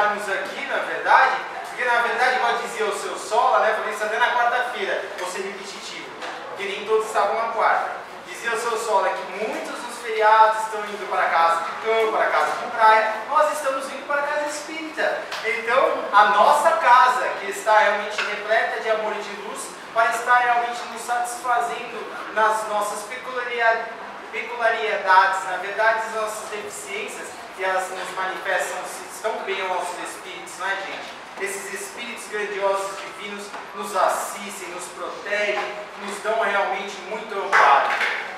estarmos aqui, na verdade, porque na verdade, igual dizia o seu Sola, né? Falei isso até na quarta-feira, vou ser repetitivo, porque nem todos estavam na quarta. Dizia o seu Sola que muitos dos feriados estão indo para a casa de campo, para a casa de praia, nós estamos indo para a casa espírita. Então, a nossa casa, que está realmente repleta de amor e de luz, vai estar realmente nos satisfazendo nas nossas peculiaridades, na verdade, as nossas deficiências, que elas nos manifestam tão bem aos nossos espíritos, não é, gente? Esses espíritos grandiosos divinos nos assistem, nos protegem, nos dão realmente muito amparo.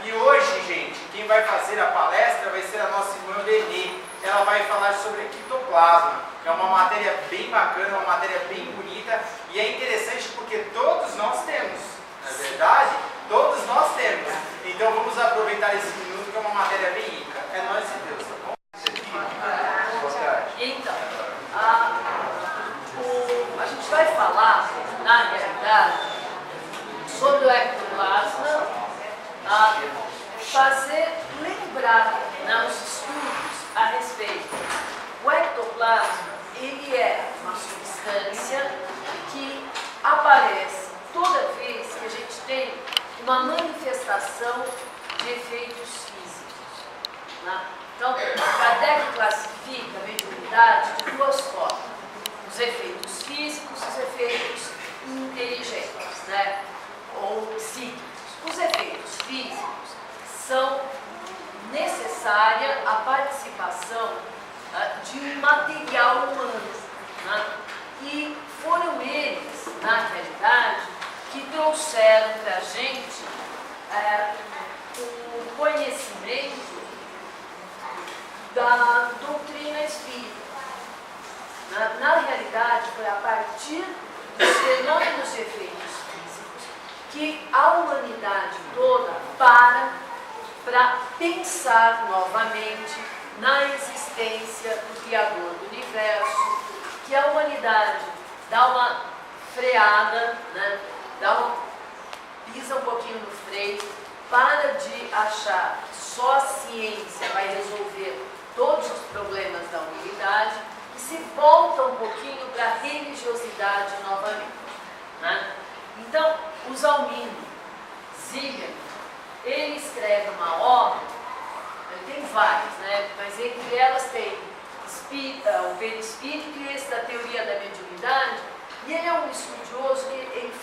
E hoje, gente, quem vai fazer a palestra vai ser a nossa irmã Benê. Ela vai falar sobre ectoplasma. É uma matéria bem bacana, uma matéria bem bonita, e é interessante porque todos nós temos, não é verdade? Todos nós temos. Então vamos aproveitar esse minuto que é uma matéria bem rica. É nós e Deus, tá bom? Então, a gente vai falar, na realidade, sobre o ectoplasma, fazer lembrar, né, os estudos a respeito. O ectoplasma, ele é uma substância que aparece toda vez que a gente tem uma manifestação de efeitos físicos, né? Então, Kardec classifica a mediunidade de duas formas: os efeitos físicos e os efeitos inteligentes, né? Ou psíquicos. Os efeitos físicos são necessária a participação de um material humano, né? E foram eles, na realidade, que trouxeram para a gente o conhecimento da doutrina espírita. Na realidade, foi a partir dos fenômenos de efeitos físicos que a humanidade toda para pensar novamente na existência do Criador do Universo, que a humanidade dá uma freada, né? Pisa um pouquinho no freio, para de achar que só a ciência vai resolver todos os problemas da humanidade e se volta um pouquinho para a religiosidade novamente, né? Então, o Zalmino Zillian, ele escreve uma obra, tem várias, né? Mas entre elas tem o perispírito e esse da teoria da mediunidade, e ele é um estudioso, ele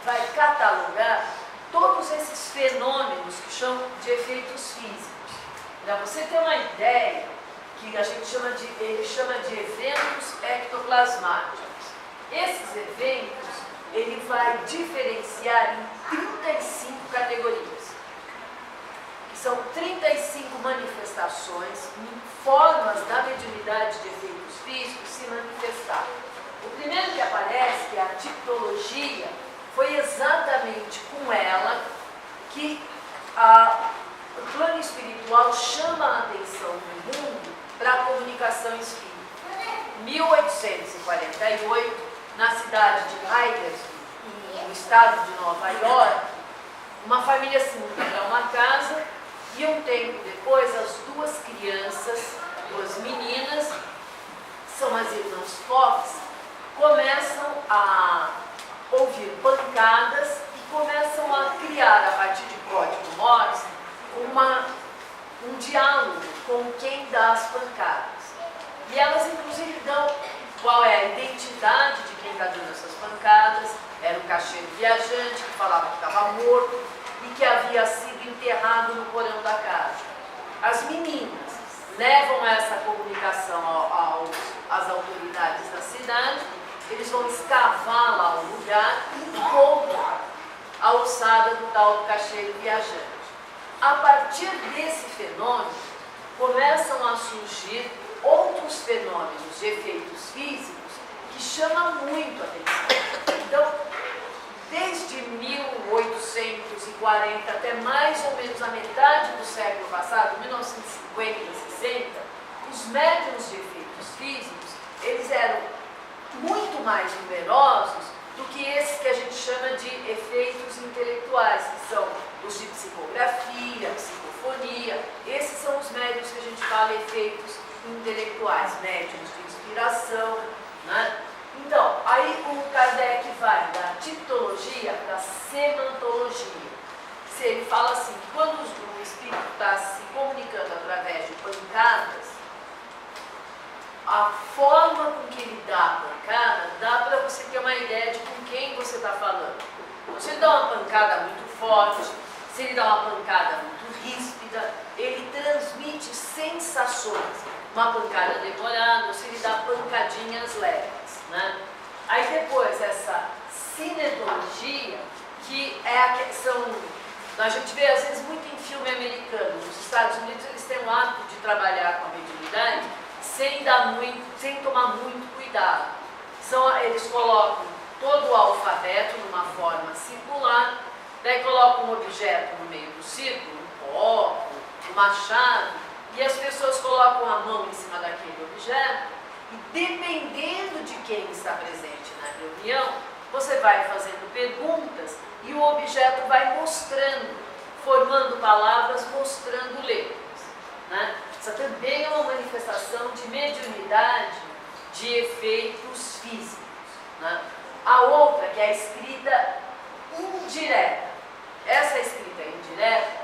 vai catalogar todos esses fenômenos que chamam de efeitos físicos. Para você ter uma ideia, que ele chama de eventos ectoplasmáticos. Esses eventos, ele vai diferenciar em 35 categorias. São 35 manifestações, formas da mediunidade de efeitos físicos se manifestar. O primeiro que aparece, que é a tipologia, foi exatamente com ela que o plano espiritual chama a atenção do mundo para a comunicação espírita. Em 1848, na cidade de Heidelberg, no estado de Nova York, uma família se muda para uma casa e um tempo depois as duas crianças, duas meninas, são as irmãs Fox, começam a ouvir pancadas e começam a criar, a partir de código Morse, um diálogo com quem dá as pancadas. E elas, inclusive, dão qual é a identidade de quem está dando essas pancadas. Era um caixeiro viajante que falava que estava morto e que havia sido enterrado no porão da casa. As meninas levam essa comunicação às autoridades da cidade, eles vão escavar lá o lugar e encontram a ossada do tal do caixeiro viajante. A partir desse fenômeno, começam a surgir outros fenômenos de efeitos físicos que chamam muito a atenção. Então, desde 1840 até mais ou menos a metade do século passado, 1950 e 60, os médiuns de efeitos físicos, eles eram muito mais numerosos do que esses que a gente chama de efeitos intelectuais, que são os de psicografia, psicofonia. Esses são os médiuns que a gente fala efeitos intelectuais, médiuns de psicologia para semantologia. Ele fala assim, que quando o espírito está se comunicando através de pancadas, a forma com que ele dá a pancada, dá para você ter uma ideia de com quem você está falando. Então, se ele dá uma pancada muito forte, se ele dá uma pancada muito ríspida, ele transmite sensações. Uma pancada demorada, ou se ele dá pancadinhas leves, né? Aí depois, essa cinetologia, que é a gente vê às vezes muito em filme americano. Nos Estados Unidos eles têm o hábito de trabalhar com a mediunidade sem tomar muito cuidado. Eles colocam todo o alfabeto numa forma circular, daí colocam um objeto no meio do círculo, um copo, uma chave, e as pessoas colocam a mão em cima daquele objeto, e dependendo de quem está presente na reunião, você vai fazendo perguntas e o objeto vai mostrando, formando palavras, mostrando letras, né? Essa também é uma manifestação de mediunidade de efeitos físicos, né? A outra, que é a escrita indireta. Essa escrita indireta,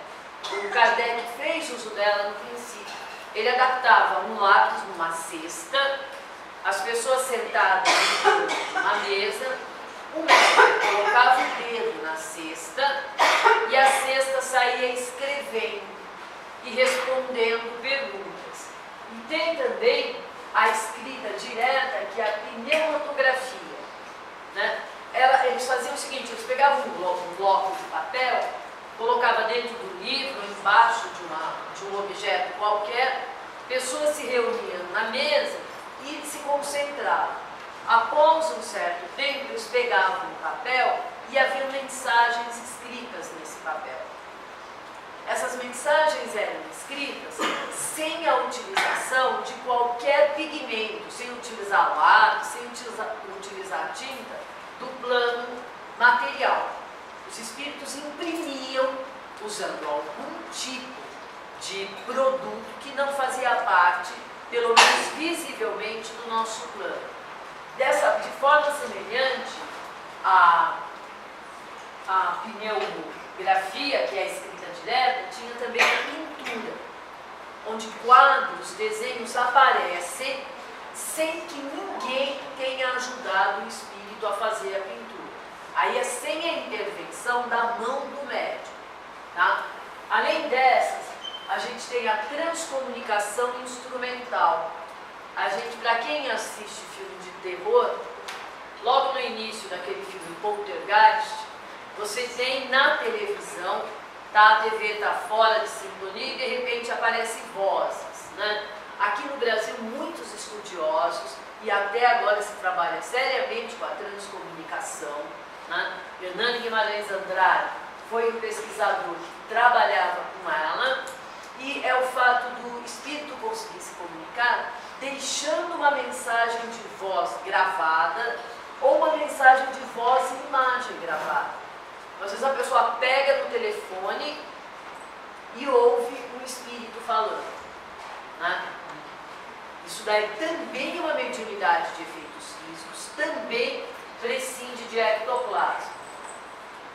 o Kardec fez uso dela no princípio. Ele adaptava um lápis numa cesta, as pessoas sentadas em torno de uma mesa, o médico colocava o dedo na cesta e a cesta saía escrevendo e respondendo perguntas. E tem também a escrita direta, que é a pneumatografia, né? Eles faziam o seguinte, eles pegavam um bloco de papel, colocavam dentro do livro, embaixo de um objeto qualquer, pessoas se reuniam na mesa e se concentravam. Após um certo tempo, eles pegavam o papel e havia mensagens escritas nesse papel. Essas mensagens eram escritas sem a utilização de qualquer pigmento, sem utilizar lápis, sem utilizar tinta do plano material. Os espíritos imprimiam usando algum tipo de produto que não fazia parte, pelo menos visivelmente, do nosso plano. De forma semelhante, a pneumografia, que é a escrita direta, tinha também a pintura, onde quadros, desenhos aparecem sem que ninguém tenha ajudado o espírito a fazer a pintura. Aí é sem a intervenção da mão do médium, tá? Além dessas, a gente tem a transcomunicação instrumental. Para quem assiste filme de terror, logo no início daquele filme Poltergeist, você tem na televisão, tá, a TV está fora de sintonia e de repente aparecem vozes, né? Aqui no Brasil, muitos estudiosos, e até agora se trabalha seriamente com a transcomunicação, né? Hernani Guimarães Andrade foi um pesquisador que trabalhava com ela, e é o fato do espírito conseguir se comunicar deixando uma mensagem de voz gravada ou uma mensagem de voz e imagem gravada. Às vezes a pessoa pega no telefone e ouve um espírito falando, né? Isso daí também é uma mediunidade de efeitos físicos, também prescinde de ectoplasma.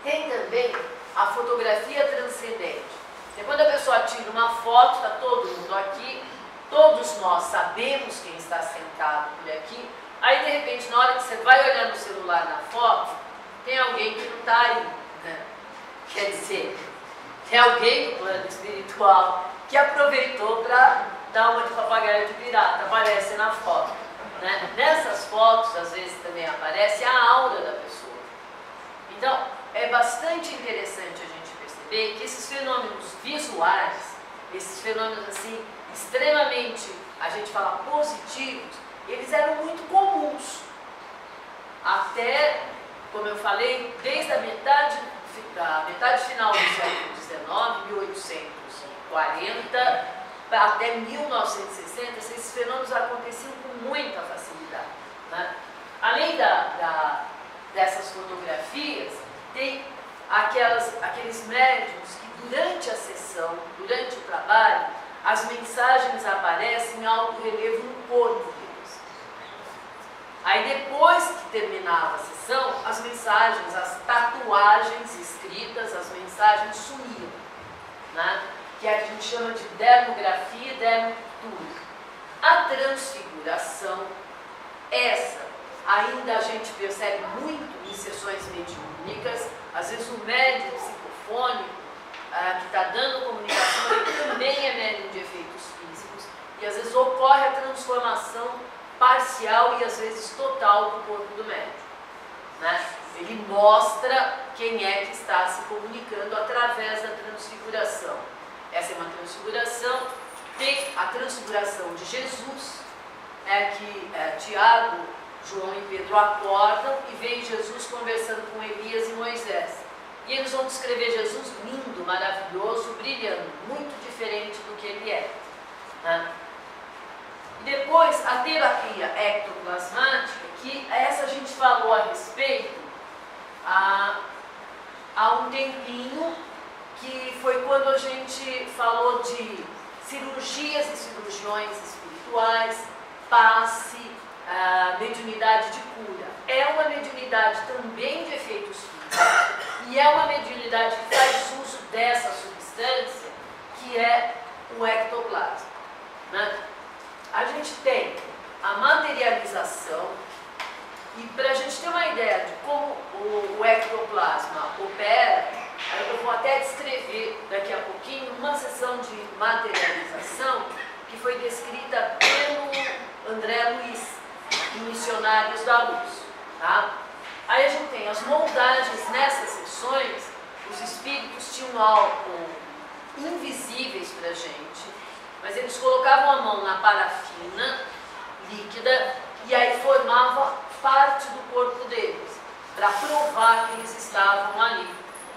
Tem também a fotografia transcendente. E quando a pessoa tira uma foto, está todo mundo aqui, todos nós sabemos quem está sentado por aqui, aí de repente, na hora que você vai olhar no celular na foto, tem alguém que não está aí, né? Quer dizer, tem alguém no plano espiritual que aproveitou para dar uma de papagaio de pirata, aparece na foto, né? Nessas fotos, às vezes também aparece a aura da pessoa. Então, é bastante interessante a gente perceber que esses fenômenos visuais, esses fenômenos assim, extremamente, a gente fala positivos, eles eram muito comuns. Até, como eu falei, desde a metade final do século XIX, 1840, até 1960, esses fenômenos aconteciam com muita facilidade, né? Além dessas fotografias, tem aqueles médiuns que durante a sessão, durante o trabalho, as mensagens aparecem em alto relevo no corpo deles. Aí depois que terminava a sessão, as mensagens, as tatuagens tatuagens escritas, as mensagens sumiam, né? Que a gente chama de dermografia e dermopictura. A transfiguração, essa ainda a gente percebe muito em sessões mediúnicas, às vezes o médium psicofônico que está dando comunicação, ele também é médium de efeitos físicos, e às vezes ocorre a transformação parcial e às vezes total do corpo do médium, né? Ele mostra quem é que está se comunicando através da transfiguração. Essa é uma transfiguração. Tem a transfiguração de Jesus, que Tiago, João e Pedro acordam e veem Jesus conversando com Elias e Moisés. E eles vão descrever Jesus lindo, maravilhoso, brilhando, muito diferente do que ele é, né? E depois, a terapia ectoplasmática, que essa a gente falou a respeito há um tempinho, que foi quando a gente falou de cirurgias e cirurgiões espirituais, passe, mediunidade de cura. É uma mediunidade também de efeitos físicos e é uma mediunidade que faz uso dessa substância, que é o ectoplasma, né? A gente tem a materialização, e para a gente ter uma ideia de como o ectoplasma opera, eu vou até descrever daqui a pouquinho uma sessão de materialização que foi descrita pelo André Luiz, em Missionários da Luz, tá? Aí a gente tem as moldagens nessas sessões, os espíritos tinham algo invisíveis para a gente, mas eles colocavam a mão na parafina líquida e aí formava parte do corpo deles, para provar que eles estavam ali.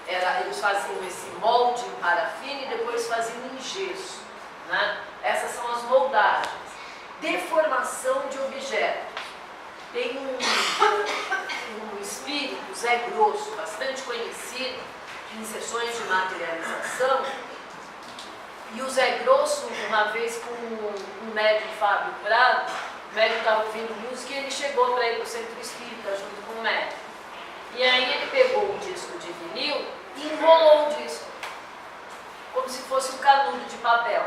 Eles faziam esse molde em parafina e depois faziam em gesso, né? Essas são as moldagens. Deformação de objetos. Tem um espírito, Zé Grosso, bastante conhecido em sessões de materialização. E o Zé Grosso, uma vez com o médium Fábio Prado, o médium estava ouvindo música e ele chegou para ir para o centro espírita junto com o médium. E aí ele pegou um disco de vinil e enrolou o disco, como se fosse um canudo de papel.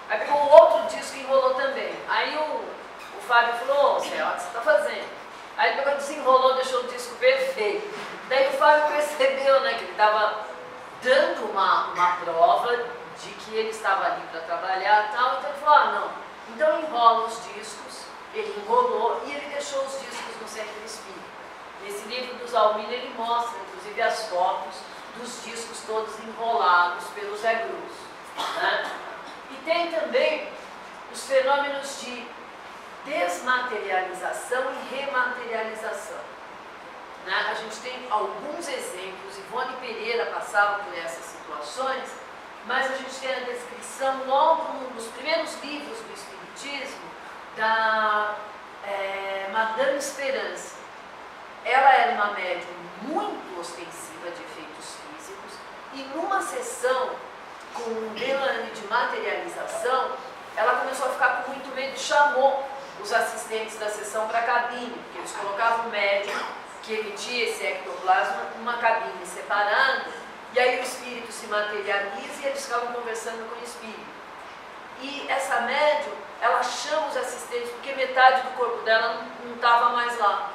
Aí pegou um outro disco e enrolou também. Aí o Fábio falou: ô Zé, olha o que você está fazendo? Aí ele pegou, desenrolou, deixou o disco perfeito. Daí o Fábio percebeu, né, que ele estava dando uma prova de que ele estava ali para trabalhar e tal. Então ele falou: não, então enrola os discos. Ele enrolou e ele deixou os discos no centro espírita. Nesse livro do Zalmir ele mostra, inclusive, as fotos dos discos todos enrolados pelo Zé Grosso, né? E tem também os fenômenos de desmaterialização e rematerialização, né? A gente tem alguns exemplos, Ivone Pereira passava por essas situações, mas a gente tem a descrição logo nos primeiros livros do Espiritismo da Madame Esperança. Ela era uma médium muito ostensiva de efeitos físicos e numa sessão com Melanie de materialização, ela começou a ficar com muito medo e chamou os assistentes da sessão para a cabine, porque eles colocavam o médium que emitia esse ectoplasma numa cabine separada, e aí o espírito se materializa e eles ficavam conversando com o espírito. E essa médium, ela chama os assistentes porque metade do corpo dela não estava mais lá.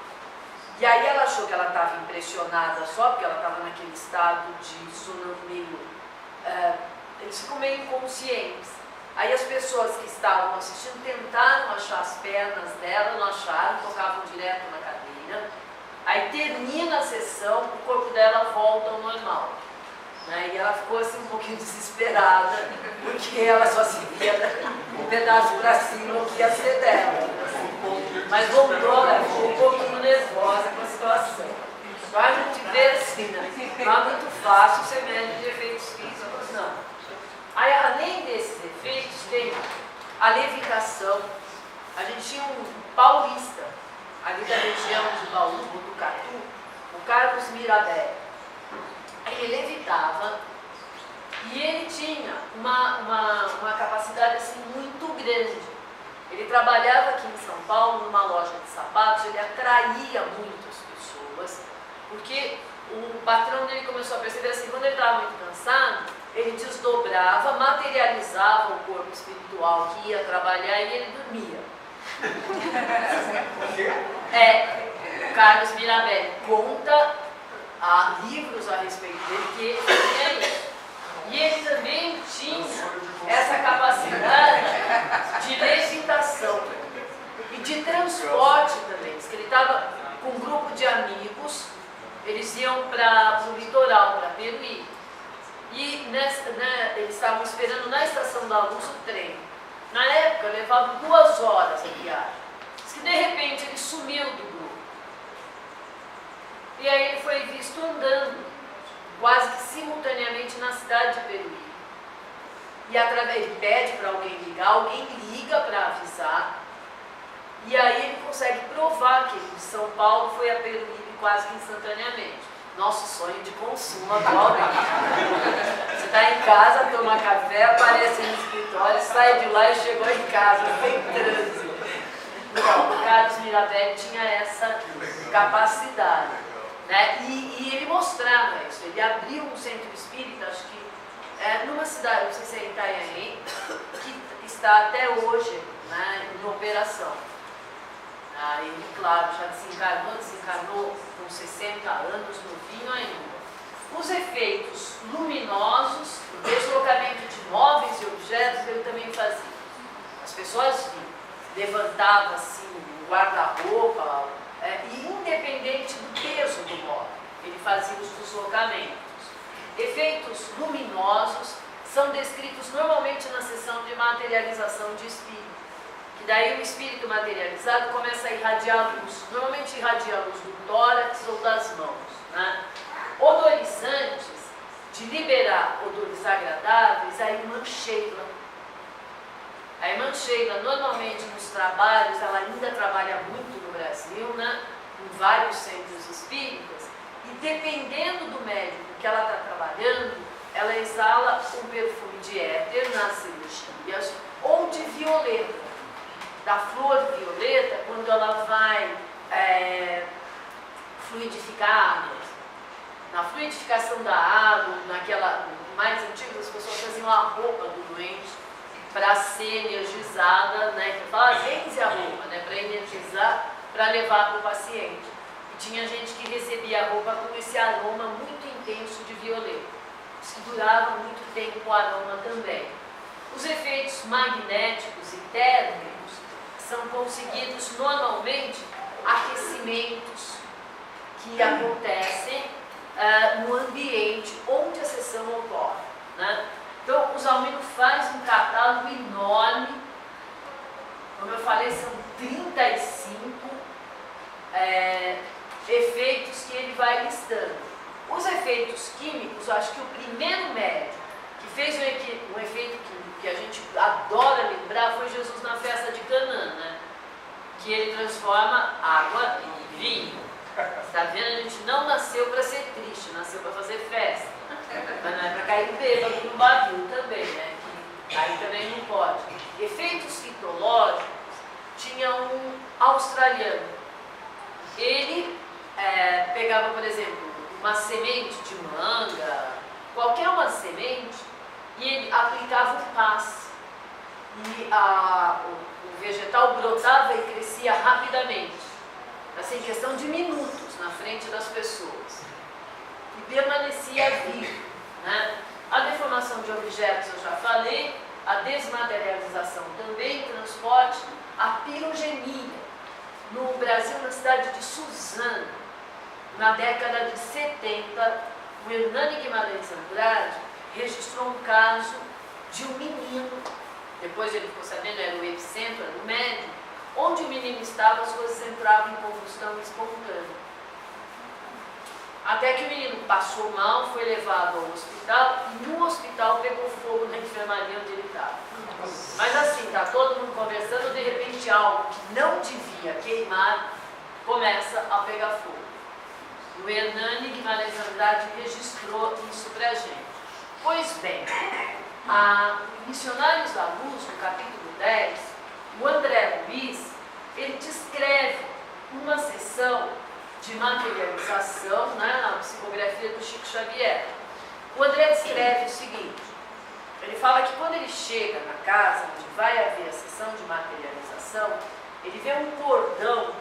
E aí ela achou que ela estava impressionada só, porque ela estava naquele estado de sono meio... eles ficam meio inconscientes. Aí as pessoas que estavam assistindo tentaram achar as pernas dela, não acharam, tocavam direto na cadeira. Aí termina a sessão, o corpo dela volta ao normal, né? E ela ficou assim um pouquinho desesperada, porque ela só se via um pedaço para cima, o que ia ser dela. Mas voltou, ela ficou um pouquinho nervosa com a situação. Então a gente vê assim, né? Não é muito fácil ser médium de efeitos físicos, não. Aí, além desses efeitos, tem a levitação. A gente tinha um paulista, ali da região de Bauru, Botucatu, o Carlos Mirabé. Ele levitava e ele tinha uma capacidade assim, muito grande. Ele trabalhava aqui em São Paulo, numa loja de sapatos, ele atraía muitas pessoas, porque o patrão dele começou a perceber assim, quando ele estava muito cansado, ele desdobrava, materializava o corpo espiritual que ia trabalhar e ele dormia. O Carlos Mirabelli conta livros a respeito dele que ele fazia isso. E ele também tinha essa capacidade de levitação e de transporte também. Diz que ele estava com um grupo de amigos, eles iam para o litoral, para Peruíbe. E eles estavam esperando na Estação da Luz o trem. Na época levava 2 horas a viagem. Diz que de repente ele sumiu do grupo. E aí ele foi visto andando, quase que simultaneamente na cidade de Peruíbe. E ele pede para alguém liga para avisar. E aí ele consegue provar que de São Paulo foi a Peruíbe quase que instantaneamente. Nosso sonho de consumo atualmente. Você está em casa, toma café, aparece no escritório, sai de lá e chegou em casa, sem trânsito. Então, o Carlos Mirabelli tinha essa capacidade. Né? E ele mostrava isso. Ele abriu um centro espírita, acho que numa cidade, não sei se é em Itanhaém, que está até hoje, né, em operação. Ele, claro, já desencarnou com 60 anos, novinho ainda. Os efeitos luminosos, o deslocamento de móveis e objetos, ele também fazia. As pessoas levantavam assim o guarda-roupa, e independente do peso do móvel, ele fazia os deslocamentos. Efeitos luminosos são descritos normalmente na sessão de materialização de espírito. E daí o espírito materializado começa a irradiar luz, normalmente irradia a luz do tórax ou das mãos. Né? Odorizantes, de liberar odores agradáveis, a irmã Sheila. A irmã Sheila, normalmente nos trabalhos, ela ainda trabalha muito no Brasil, né? Em vários centros espíritas, e dependendo do médico que ela está trabalhando, ela exala um perfume de éter nas cirurgias ou de violeta. Da flor violeta, quando ela vai fluidificar água. Na fluidificação da água, mais antigas, as pessoas faziam a roupa do doente para ser energizada, né? Que fala, benze a roupa, né? Para energizar, para levar para o paciente. E tinha gente que recebia a roupa com esse aroma muito intenso de violeta. Isso que durava muito tempo o aroma também. Os efeitos magnéticos e térmicos são conseguidos normalmente aquecimentos que acontecem no ambiente onde a sessão ocorre. Né? Então, o Zalmino faz um catálogo enorme, como eu falei, são 35 efeitos que ele vai listando. Os efeitos químicos, eu acho que o primeiro médico que fez um efeito químico que a gente adora lembrar foi Jesus na festa de Canaã, né? Que ele transforma água em vinho. Está vendo? A gente não nasceu para ser triste, nasceu para fazer festa. Mas não é para cair bêbado no barril também, né? Que aí também não pode. Efeitos fitológicos, tinha um australiano. Ele pegava, por exemplo, uma semente de manga, qualquer uma semente, e ele aplicava um passe. E o vegetal brotava e crescia rapidamente, assim, em questão de minutos, na frente das pessoas. E permanecia vivo. Né? A deformação de objetos eu já falei, a desmaterialização também, transporte, a pirogenia. No Brasil, na cidade de Suzano, na década de 70, o Hernani Guimarães Andrade registrou um caso de um menino, depois ele ficou sabendo, era o epicentro, era o médico, onde o menino estava, as coisas entravam em combustão espontânea. Até que o menino passou mal, foi levado ao hospital e no hospital pegou fogo na enfermaria onde ele estava. Mas assim, está todo mundo conversando, de repente algo que não devia queimar começa a pegar fogo. O Hernani Guimarães Andrade registrou isso para a gente. Pois bem, Missionários da Luz, no capítulo 10, o André Luiz, ele descreve uma sessão de materialização, né, na psicografia do Chico Xavier. O André descreve o seguinte, ele fala que quando ele chega na casa onde vai haver a sessão de materialização, ele vê um cordão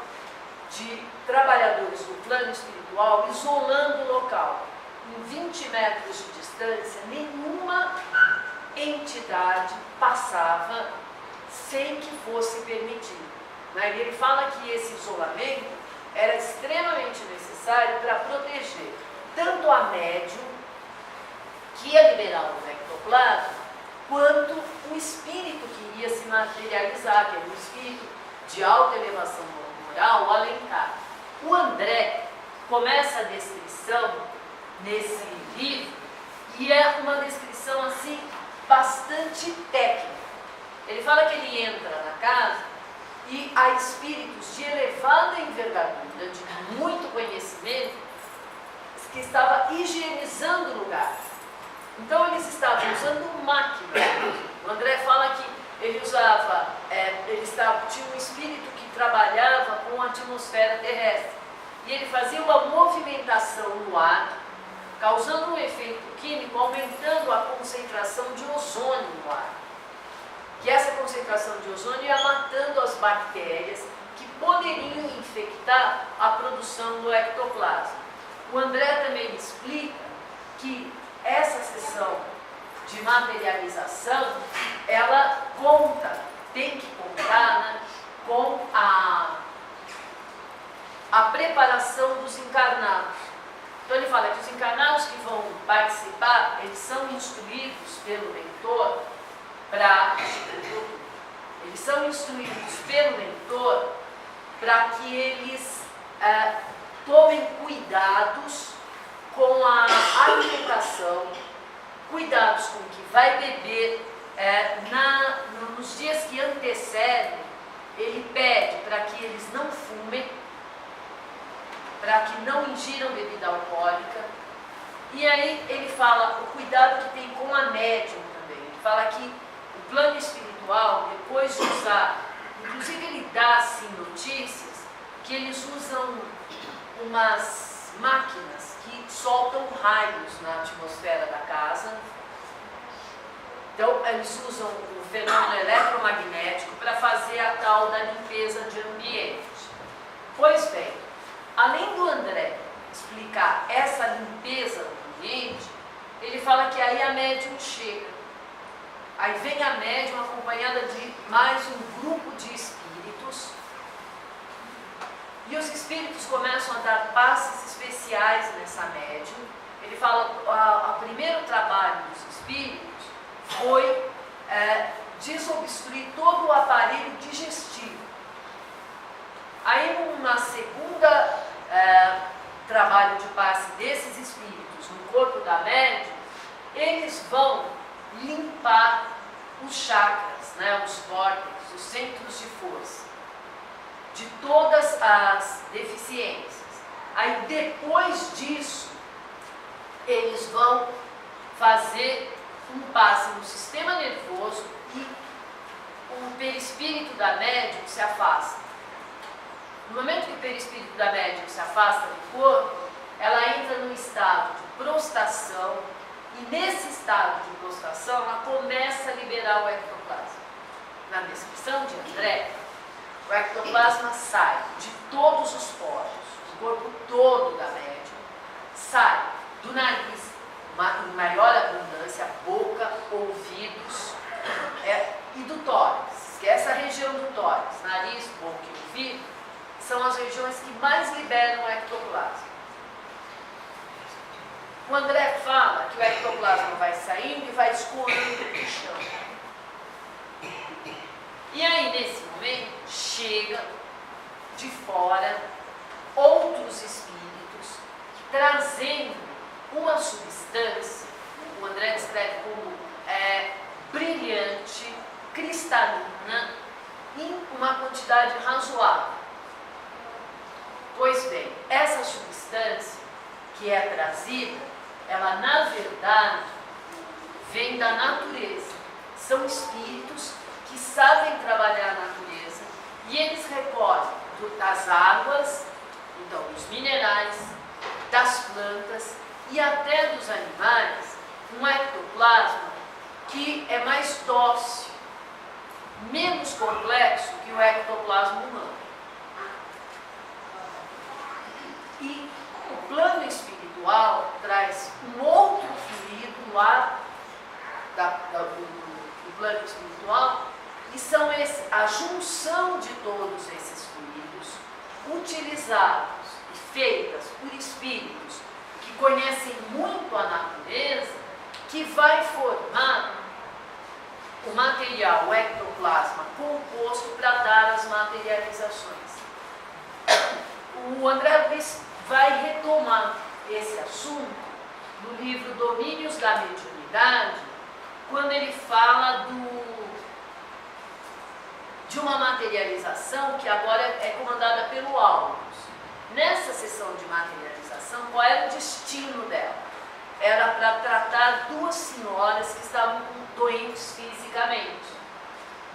de trabalhadores do plano espiritual isolando o local. Em 20 metros de distância, nenhuma entidade passava sem que fosse permitido. Ele fala que esse isolamento era extremamente necessário para proteger tanto a médium, que ia liberar o ectoplasma, quanto o espírito que iria se materializar, que era um espírito de alta elevação moral, o Alencar. O André começa a descrição nesse livro, e é uma descrição assim bastante técnica. Ele fala que ele entra na casa e há espíritos de elevada envergadura, de muito conhecimento, que estava higienizando o lugar. Então eles estavam usando máquinas. O André fala que ele usava, tinha um espírito que trabalhava com a atmosfera terrestre. E ele fazia uma movimentação no ar, causando um efeito químico, aumentando a concentração de ozônio no ar. Que essa concentração de ozônio ia matando as bactérias que poderiam infectar a produção do ectoplasma. O André também explica que essa sessão de materialização, ela tem que contar, né, com a preparação dos encarnados. Então ele fala que os encarnados que vão participar, eles são instruídos pelo mentor para que eles tomem cuidados com a alimentação, cuidados com o que vai beber. Nos dias que antecedem, ele pede para que eles não fumem, para que não ingiram bebida alcoólica. E aí ele fala o cuidado que tem com a médium também. Ele fala que o plano espiritual, depois de usar, inclusive ele dá assim notícias, que eles usam umas máquinas que soltam raios na atmosfera da casa. Então eles usam o fenômeno eletromagnético para fazer a tal da limpeza de ambiente. Pois bem, além do André explicar essa limpeza do ambiente, ele fala que aí a médium chega. Aí vem a médium acompanhada de mais um grupo de espíritos, e os espíritos começam a dar passes especiais nessa médium. Ele fala que o primeiro trabalho dos espíritos foi desobstruir todo o aparelho digestivo. Aí numa segunda trabalho de passe desses espíritos no corpo da médium, eles vão limpar os chakras, né, os vórtices, os centros de força, de todas as deficiências. Aí depois disso, eles vão fazer um passe no sistema nervoso e o perispírito da médium se afasta. No momento que o perispírito da médium se afasta do corpo, ela entra num estado de prostração, e nesse estado de prostração ela começa a liberar o ectoplasma. Na descrição de André, o ectoplasma sai de todos os poros, do corpo todo da médium, sai do nariz, em maior abundância, boca, ouvidos, e do tórax, que é essa região do tórax, nariz, boca e ouvido, são as regiões que mais liberam o ectoplasma. O André fala que o ectoplasma vai saindo e vai escoando no chão. E aí, nesse momento, chega de fora outros espíritos trazendo uma substância, o André descreve como brilhante, cristalina, em uma quantidade razoável. Pois bem, essa substância que é trazida, ela na verdade vem da natureza. São espíritos que sabem trabalhar a natureza, e eles recolhem das águas então dos minerais, das plantas e até dos animais, um ectoplasma que é mais dócil, menos complexo que o ectoplasma humano. E o plano espiritual traz um outro fluido lá do plano espiritual, e são a junção de todos esses fluidos, utilizados e feitas por espíritos que conhecem muito a natureza, que vai formar o material, o ectoplasma composto para dar as materializações. O André Luiz vai retomar esse assunto no livro Domínios da Mediunidade, quando ele fala de uma materialização que agora é comandada pelo Aulus. Nessa sessão de materialização, qual era o destino dela? Era para tratar duas senhoras que estavam doentes fisicamente.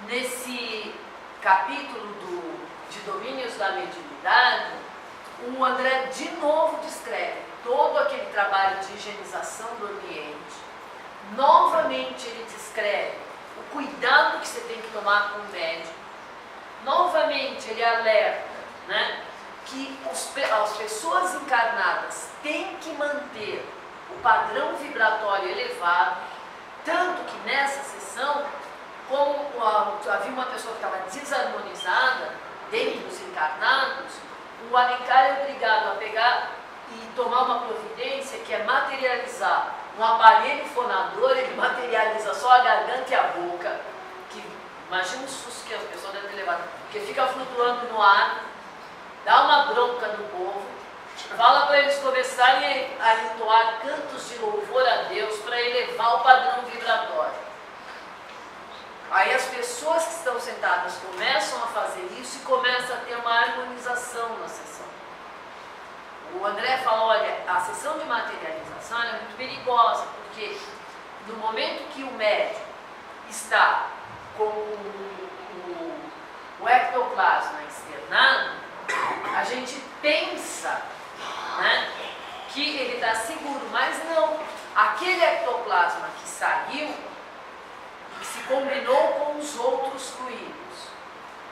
Nesse capítulo de Domínios da Mediunidade, o André de novo descreve todo aquele trabalho de higienização do ambiente. Novamente ele descreve o cuidado que você tem que tomar com o médico. Novamente ele alerta, né, que as pessoas encarnadas têm que manter o padrão vibratório elevado, tanto que nessa sessão, como havia uma pessoa que estava desarmonizada dentre os encarnados, o Alencar é obrigado a pegar e tomar uma providência que é materializar um aparelho fonador. Ele materializa só a garganta e a boca, que imagina o susto que as pessoas devem ter levado, porque fica flutuando no ar, dá uma bronca no povo, fala para eles começarem a entoar cantos de louvor a Deus para elevar o padrão vibratório. Aí as pessoas que estão sentadas começam a fazer isso e começa a ter uma harmonização na sessão. O André fala, olha, a sessão de materialização é muito perigosa, porque no momento que o médium está com o ectoplasma externado, a gente pensa, né, que ele está seguro, mas não. Aquele ectoplasma que saiu, que se combinou com os outros fluidos.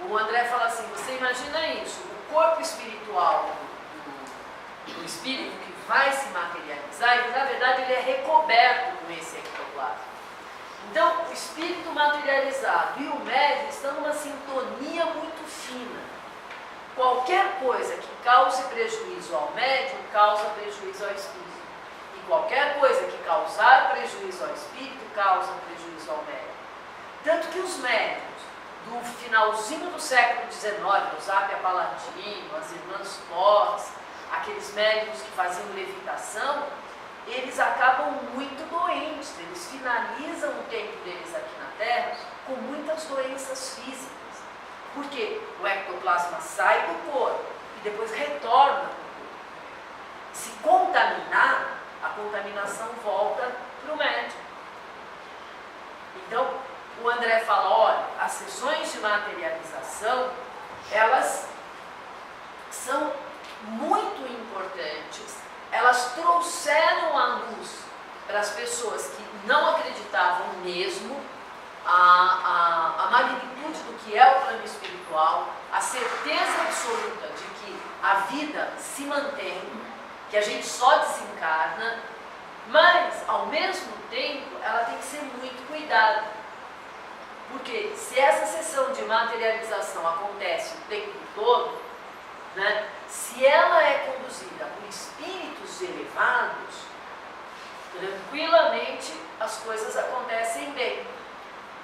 O André fala assim, você imagina isso, o corpo espiritual do espírito que vai se materializar, ele, na verdade ele é recoberto com esse ectoplasma. Então, o espírito materializado e o médium estão numa sintonia muito fina. Qualquer coisa que cause prejuízo ao médium, causa prejuízo ao espírito. E qualquer coisa que causar prejuízo ao espírito, causa prejuízo ao médium. Tanto que os médiuns do finalzinho do século XIX, o Zápia Paladino, as irmãs Potts, aqueles médiuns que faziam levitação, eles acabam muito doentes, eles finalizam o tempo deles aqui na Terra com muitas doenças físicas. Porque o ectoplasma sai do corpo e depois retorna para o corpo. Se contaminar, a contaminação volta para o médium. Então, o André fala, olha, as sessões de materialização, elas são muito importantes, elas trouxeram à luz para as pessoas que não acreditavam mesmo a magnitude do que é o plano espiritual, a certeza absoluta de que a vida se mantém, que a gente só desencarna, mas, ao mesmo tempo, ela tem que ser muito cuidada. Porque se essa sessão de materialização acontece o tempo todo, né, se ela é conduzida por espíritos elevados, tranquilamente as coisas acontecem bem.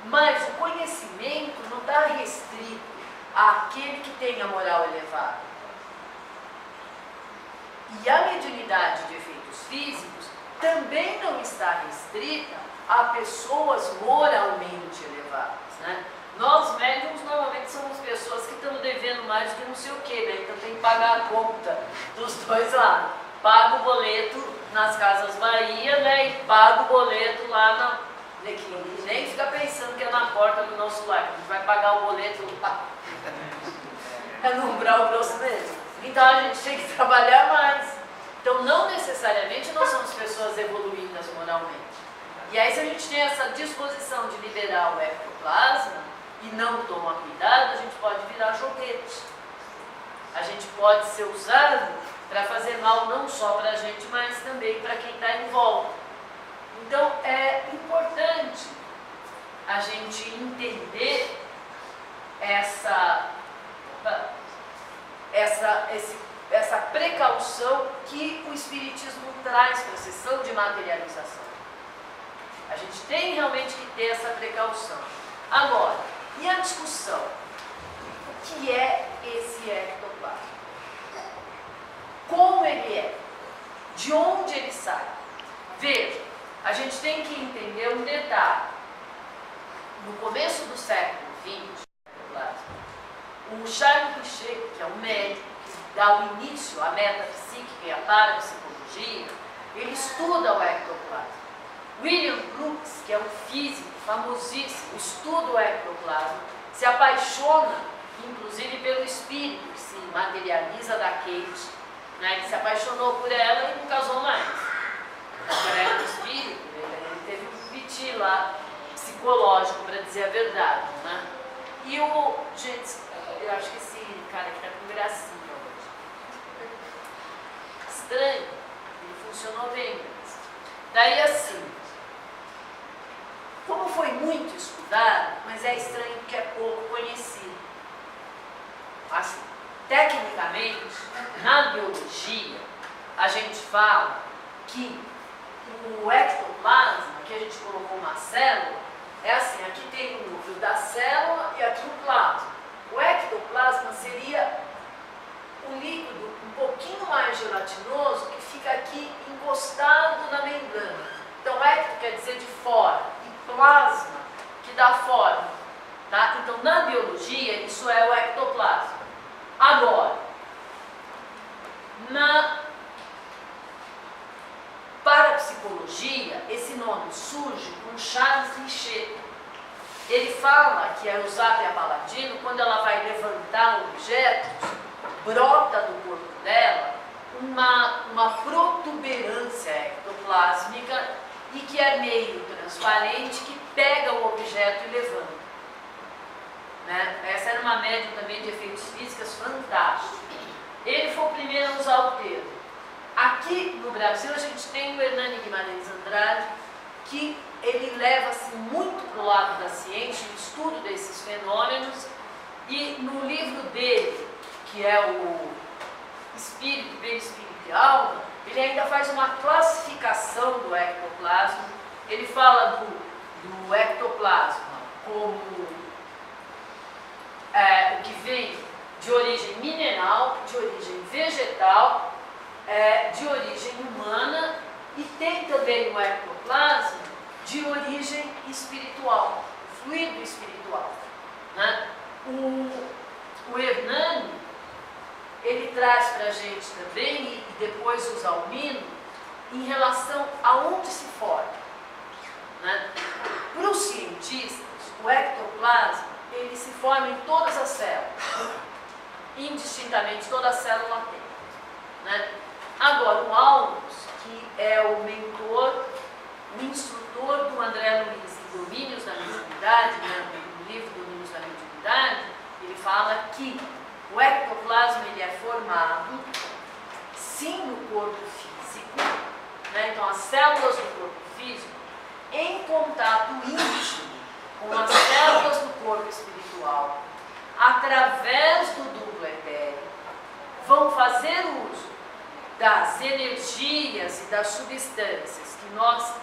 Mas o conhecimento não está restrito àquele que tem a moral elevada. E a mediunidade de efeitos físicos também não está restrita a pessoas moralmente elevadas, né? Nós médiums normalmente somos pessoas que estamos devendo mais do que não sei o que, né? Então tem que pagar a conta dos dois lados. Paga o boleto nas Casas Bahia, né? E paga o boleto lá na... E nem fica pensando que é na porta do nosso lar, a gente vai pagar o boleto lá. É no umbral grosso mesmo. Então a gente tem que trabalhar mais. Então não necessariamente nós somos pessoas evoluídas moralmente. E aí se a gente tem essa disposição de liberar o ectoplasma e não toma cuidado, a gente pode virar joguete. A gente pode ser usado para fazer mal não só para a gente, mas também para quem está em volta. Então é importante a gente entender essa precaução que o Espiritismo traz para a sessão de materialização. A gente tem realmente que ter essa precaução. Agora, e a discussão? O que é esse ectoplasma? Como ele é? De onde ele sai? Veja, a gente tem que entender um detalhe. No começo do século XX, o Charles Richet, que é um médico que dá o início à metapsíquica e à parapsicologia, ele estuda o ectoplasma. William Crookes, que é um físico famosíssimo, estuda o ectoplasma, se apaixona, inclusive, pelo espírito que se materializa da Kate, né? Ele se apaixonou por ela e não casou mais. Era um espírito, ele teve um piti lá psicológico, para dizer a verdade, né? E gente, eu acho que esse cara aqui está com gracinha hoje. Estranho, ele funcionou bem, mas... Daí assim, como foi muito estudado, mas é estranho porque é pouco conhecido. Assim, tecnicamente, na biologia, a gente fala que o ectoplasma, que a gente colocou uma célula, é assim, aqui tem o núcleo da célula e aqui o plasma. O ectoplasma seria um líquido um pouquinho mais gelatinoso que fica aqui encostado na membrana. Então, ecto quer dizer de fora e plasma que dá forma. Tá? Então, na biologia, isso é o ectoplasma. Agora, na parapsicologia, esse nome surge com Charles Richet. Ele fala que a Eusápia Paladino, quando ela vai levantar objetos, brota do corpo dela uma protuberância ectoplásmica e que é meio transparente, que pega o objeto e levanta. Né? Essa era uma médium também de efeitos físicos fantásticos. Ele foi o primeiro a usar o termo. Aqui no Brasil a gente tem o Hernani Guimarães Andrade, que ele leva-se muito para o lado da ciência, o estudo desses fenômenos, e no livro dele, que é o Espírito, Perispírito e Alma, ele ainda faz uma classificação do ectoplasma. Ele fala do ectoplasma como o que vem de origem mineral, de origem vegetal, de origem humana, e tem também o ectoplasma de origem espiritual, fluido espiritual. Né? O Hernani, ele traz para a gente também, e depois o Zalmino, em relação a onde se forma. Né? Para os cientistas, o ectoplasma, ele se forma em todas as células, indistintamente, toda célula tem. Né? Agora, o Almos, que é o mentor, o instrutor do André Luiz em Domínios da Mediunidade, né, no livro Domínios da Mediunidade, ele fala que o ectoplasma ele é formado, sim, no corpo físico, né, então as células do corpo físico, em contato íntimo com as células do corpo espiritual, através do duplo etéreo, vão fazer uso das energias e das substâncias que nós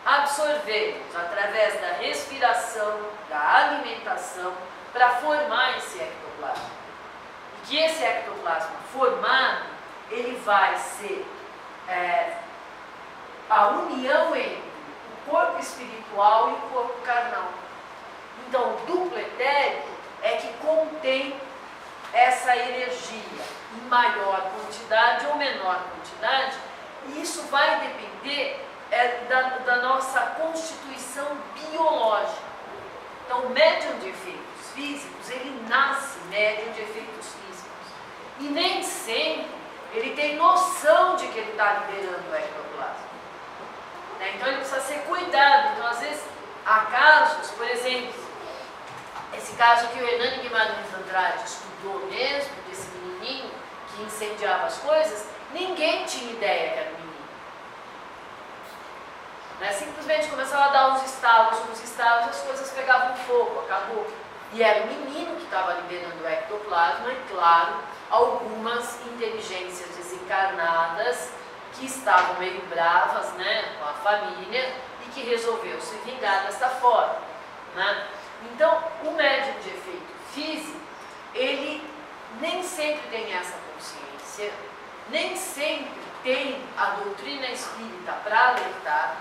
absorvemos através da respiração, da alimentação, para formar esse ectoplasma. E que esse ectoplasma formado, ele vai ser a união entre o corpo espiritual e o corpo carnal. Então, o duplo etérico é que contém essa energia em maior quantidade ou menor quantidade, e isso vai depender da nossa constituição biológica. Então, o médium de efeitos físicos, ele nasce médium de efeitos físicos. E nem sempre ele tem noção de que ele está liberando o ectoplasma. Né? Então ele precisa ser cuidado. Então às vezes há casos, por exemplo, esse caso que o Hernani Guimarães Andrade estudou mesmo, desse menininho que incendiava as coisas, ninguém tinha ideia que era um menino. Né? Simplesmente começava a dar uns estalos, as coisas pegavam fogo, acabou. E era o menino que estava liberando o ectoplasma e, claro, algumas inteligências desencarnadas que estavam meio bravas, né, com a família e que resolveu se vingar dessa forma. Né? Então, o médium de efeito físico, ele nem sempre tem essa consciência, nem sempre tem a doutrina espírita para alertar.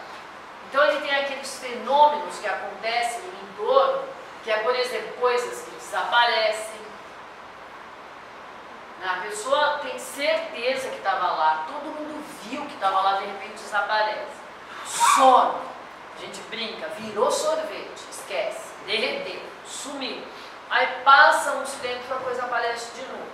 Então ele tem aqueles fenômenos que acontecem no entorno, que é, por exemplo, coisas que desaparecem. A pessoa tem certeza que estava lá, todo mundo viu que estava lá, de repente desaparece. Some. A gente brinca, virou sorvete, esquece, derreteu, sumiu. Aí passa uns tempos, a coisa aparece de novo.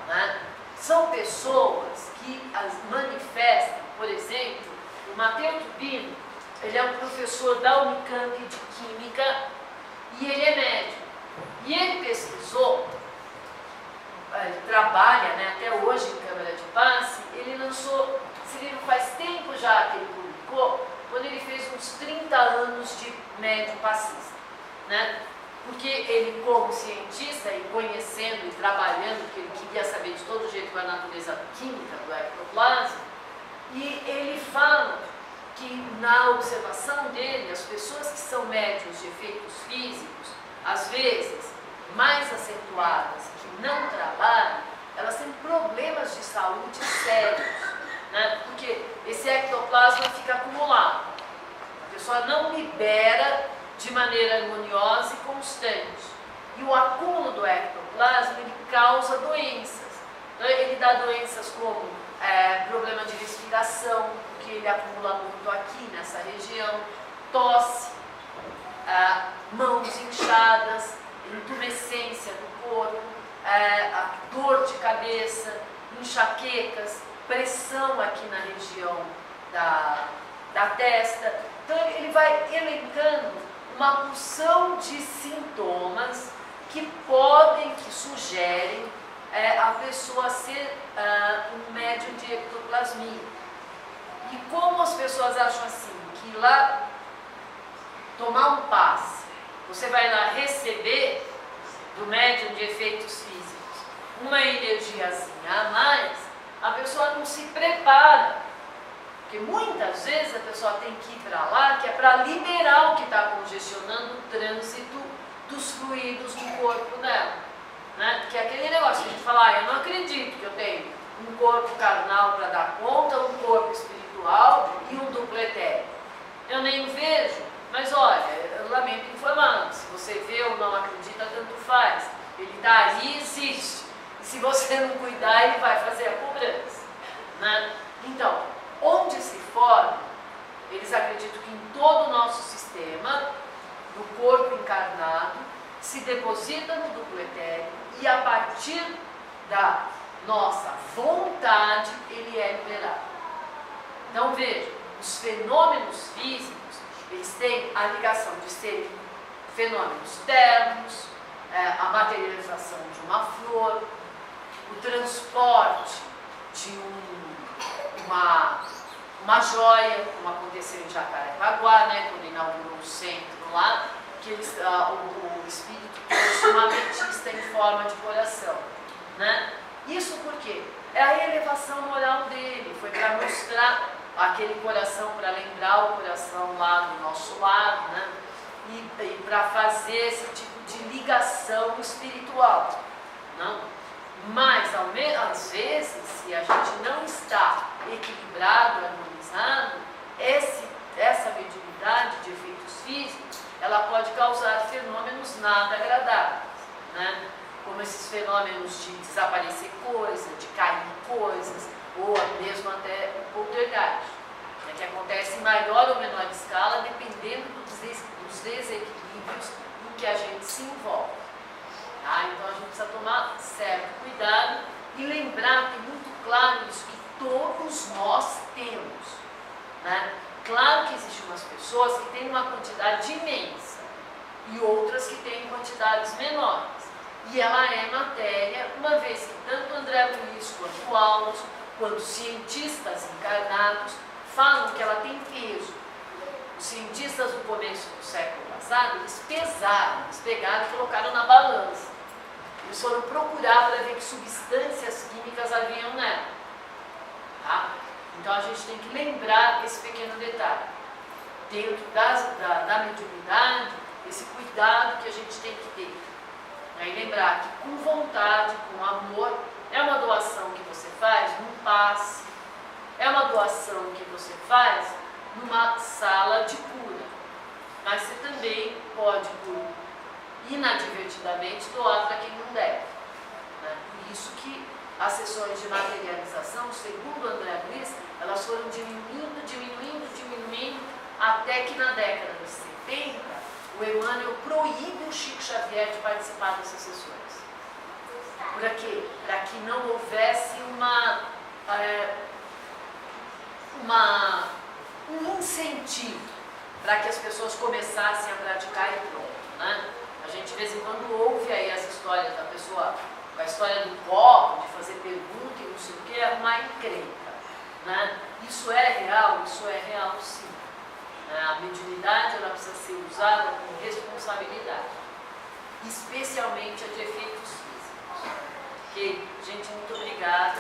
Né? São pessoas que as manifestam, por exemplo, o Matheus Tubino, ele é um professor da Unicamp de Química e ele é médium. E ele pesquisou, ele trabalha, né, até hoje em câmara de passe, ele lançou, esse livro faz tempo já que ele publicou, quando ele fez uns 30 anos de médium passista. Né? Porque ele, como cientista e conhecendo e trabalhando, porque ele queria saber de todo jeito com a natureza química do ectoplasma, e ele fala que na observação dele, as pessoas que são médiuns de efeitos físicos, às vezes mais acentuadas, que não trabalham, elas têm problemas de saúde sérios, né? Porque esse ectoplasma fica acumulado. A pessoa não libera de maneira harmoniosa e constante. E o acúmulo do ectoplasma, ele causa doenças. Então, ele dá doenças como problema de respiração, porque ele acumula muito aqui nessa região, tosse, mãos inchadas, entumescência do corpo, a dor de cabeça, enxaquecas, pressão aqui na região da testa. Então ele vai elencando uma porção de sintomas que sugerem a pessoa ser um médium de ectoplasmia. E como as pessoas acham assim, que lá tomar um passe, você vai lá receber do médium de efeitos físicos uma energiazinha a mais, a pessoa não se prepara. Porque muitas vezes a pessoa tem que ir para lá, que é para liberar o que está congestionando o trânsito dos fluidos do corpo dela. Né? Que é aquele negócio que a gente fala, eu não acredito que eu tenho um corpo carnal para dar conta, um corpo espiritual e um duplo etérico. Eu nem vejo, mas olha, eu lamento informando, se você vê ou não acredita, tanto faz. Ele está aí e existe. E se você não cuidar, ele vai fazer a cobrança. Né? Então, onde se forma, eles acreditam que em todo o nosso sistema, no corpo encarnado, se deposita no duplo etérico e a partir da nossa vontade, ele é liberado. Então veja, os fenômenos físicos, eles têm a ligação de serem fenômenos termos, a materialização de uma flor, o transporte de uma joia, como aconteceu em Jacarepaguá, né, quando inaugurou o centro lá, que o espírito trouxe uma ametista em forma de coração. Né? Isso por quê? É a elevação moral dele, foi para mostrar aquele coração, para lembrar o coração lá do nosso lado, né? E para fazer esse tipo de ligação espiritual. Não? Mas, às vezes, se a gente não está equilibrado, harmonizado, essa mediunidade de efeitos físicos, ela pode causar fenômenos nada agradáveis, né? Como esses fenômenos de desaparecer coisas, de cair coisas, ou mesmo até o poltergeist, né? Que acontece em maior ou menor escala, dependendo dos desequilíbrios em que a gente se envolve. Tá? Então a gente precisa tomar certo cuidado e lembrar, tem muito claro isso, que todos nós temos. Né? Claro que existem umas pessoas que têm uma quantidade imensa e outras que têm quantidades menores. E ela é matéria, uma vez que tanto André Luiz quanto Aulus, quanto cientistas encarnados, falam que ela tem peso. Os cientistas do começo do século passado, eles pesaram, eles pegaram e colocaram na balança. Eles foram procurar para ver que substâncias químicas haviam nela. Tá? Então a gente tem que lembrar esse pequeno detalhe. Dentro da mediunidade, esse cuidado que a gente tem que ter. E lembrar que com vontade, com amor, é uma doação que você faz num passe, é uma doação que você faz numa sala de cura. Mas você também pode, inadvertidamente, doar para quem não deve. Né? Por isso que as sessões de materialização, segundo André Luiz, elas foram diminuindo, até que na década de 70, o Emmanuel proíbe o Chico Xavier de participar dessas sessões. Para quê? Para que não houvesse um incentivo para que as pessoas começassem a praticar e pronto. Né? A gente de vez em quando ouve aí as histórias da pessoa, a história do copo, de fazer pergunta e não sei o que, arrumar encrenca. Né? Isso é real sim. A mediunidade ela precisa ser usada com responsabilidade, especialmente a de efeitos físicos. Ok? Gente, muito obrigada.